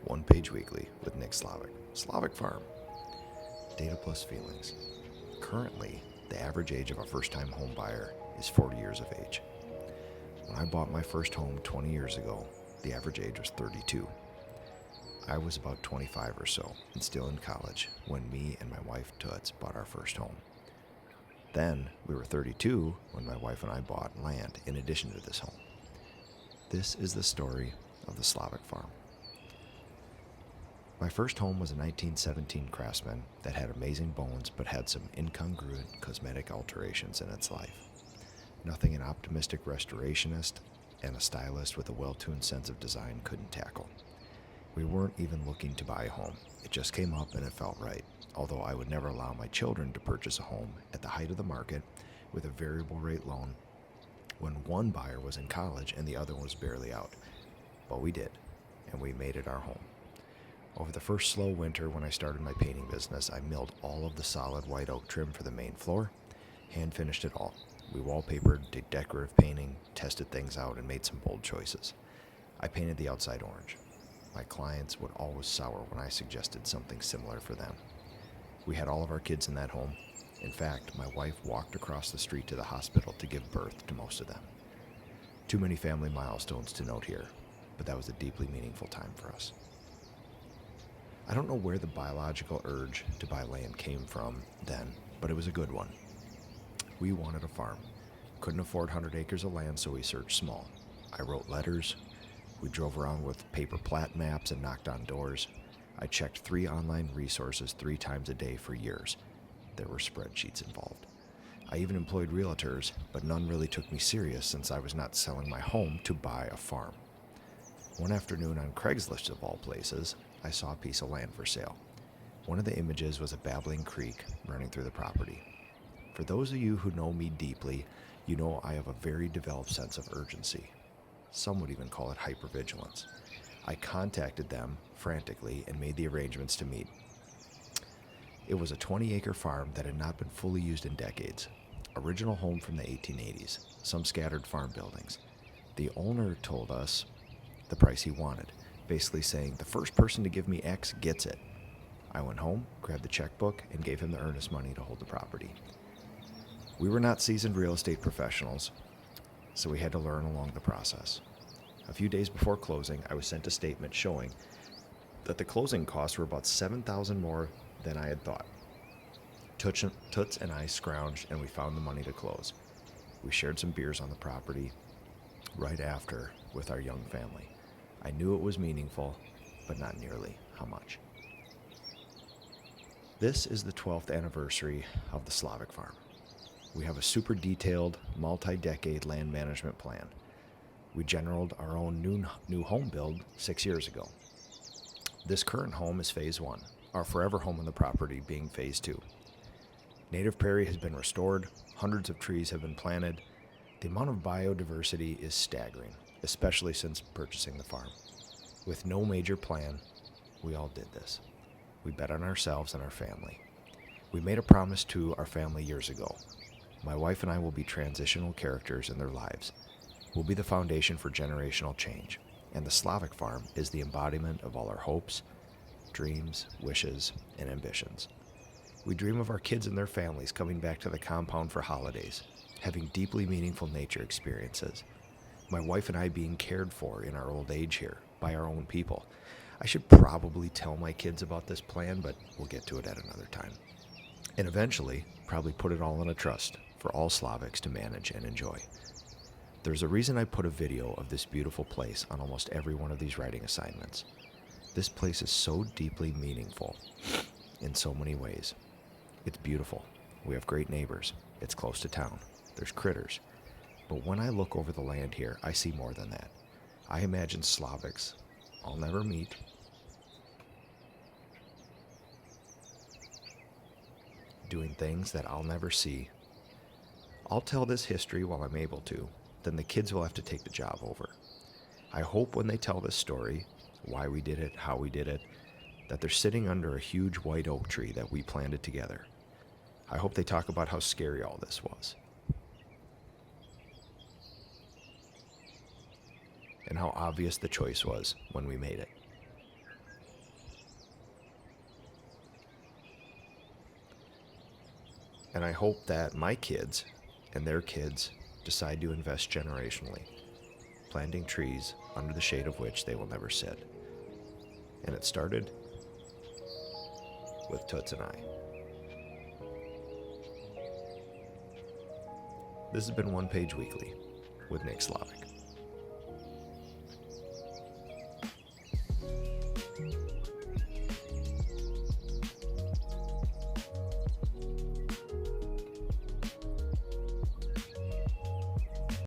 One Page Weekly with Nick Slavik. Slavik Farm. Data plus feelings. Currently, the average age of a first-time home buyer is 40 years of age. When I bought my first home 20 years ago, the average age was 32. I was about 25 or so and still in college when me and my wife Toots bought our first home. Then we were 32 when my wife and I bought land in addition to this home. This is the story of the Slavik farm. My first home was a 1917 Craftsman that had amazing bones but had some incongruent cosmetic alterations in its life. Nothing an optimistic restorationist and a stylist with a well-tuned sense of design couldn't tackle. We weren't even looking to buy a home. It just came up and it felt right, although I would never allow my children to purchase a home at the height of the market with a variable rate loan when one buyer was in college and the other was barely out. But we did, and we made it our home. Over the first slow winter when I started my painting business, I milled all of the solid white oak trim for the main floor, hand finished it all. We wallpapered, did decorative painting, tested things out, and made some bold choices. I painted the outside orange. My clients would always sour when I suggested something similar for them. We had all of our kids in that home. In fact, my wife walked across the street to the hospital to give birth to most of them. Too many family milestones to note here, but that was a deeply meaningful time for us. I don't know where the biological urge to buy land came from then, but it was a good one. We wanted a farm. Couldn't afford 100 acres of land, so we searched small. I wrote letters. We drove around with paper plat maps and knocked on doors. I checked 3 online resources 3 times a day for years. There were spreadsheets involved. I even employed realtors, but none really took me serious since I was not selling my home to buy a farm. One afternoon on Craigslist of all places, I saw a piece of land for sale. One of the images was a babbling creek running through the property. For those of you who know me deeply, you know I have a very developed sense of urgency. Some would even call it hypervigilance. I contacted them frantically and made the arrangements to meet. It was a 20-acre farm that had not been fully used in decades. Original home from the 1880s, some scattered farm buildings. The owner told us the price he wanted, basically saying, the first person to give me X gets it. I went home, grabbed the checkbook, and gave him the earnest money to hold the property. We were not seasoned real estate professionals, so we had to learn along the process. A few days before closing, I was sent a statement showing that the closing costs were about $7,000 more than I had thought. Toots and I scrounged and we found the money to close. We shared some beers on the property right after with our young family. I knew it was meaningful, but not nearly how much. This is the 12th anniversary of the Slavik farm. We have a super detailed, multi-decade land management plan. We generated our own new home build 6 years ago. This current home is phase 1, our forever home on the property being phase 2. Native prairie has been restored, hundreds of trees have been planted. The amount of biodiversity is staggering, especially since purchasing the farm. With no major plan, we all did this. We bet on ourselves and our family. We made a promise to our family years ago. My wife and I will be transitional characters in their lives. We'll be the foundation for generational change, and the Slavik farm is the embodiment of all our hopes, dreams, wishes, and ambitions. We dream of our kids and their families coming back to the compound for holidays, having deeply meaningful nature experiences. My wife and I being cared for in our old age here by our own people. I should probably tell my kids about this plan, but we'll get to it at another time. And eventually, probably put it all in a trust for all Slaviks to manage and enjoy. There's a reason I put a video of this beautiful place on almost every one of these writing assignments. This place is so deeply meaningful in so many ways. It's beautiful. We have great neighbors. It's close to town. There's critters. But when I look over the land here, I see more than that. I imagine Slaviks I'll never meet, doing things that I'll never see. I'll tell this history while I'm able to, then the kids will have to take the job over. I hope when they tell this story, why we did it, how we did it, that they're sitting under a huge white oak tree that we planted together. I hope they talk about how scary all this was. And how obvious the choice was when we made it. And I hope that my kids and their kids decide to invest generationally, planting trees under the shade of which they will never sit. And it started with Toots and I. This has been One Page Weekly with Nick Slavik.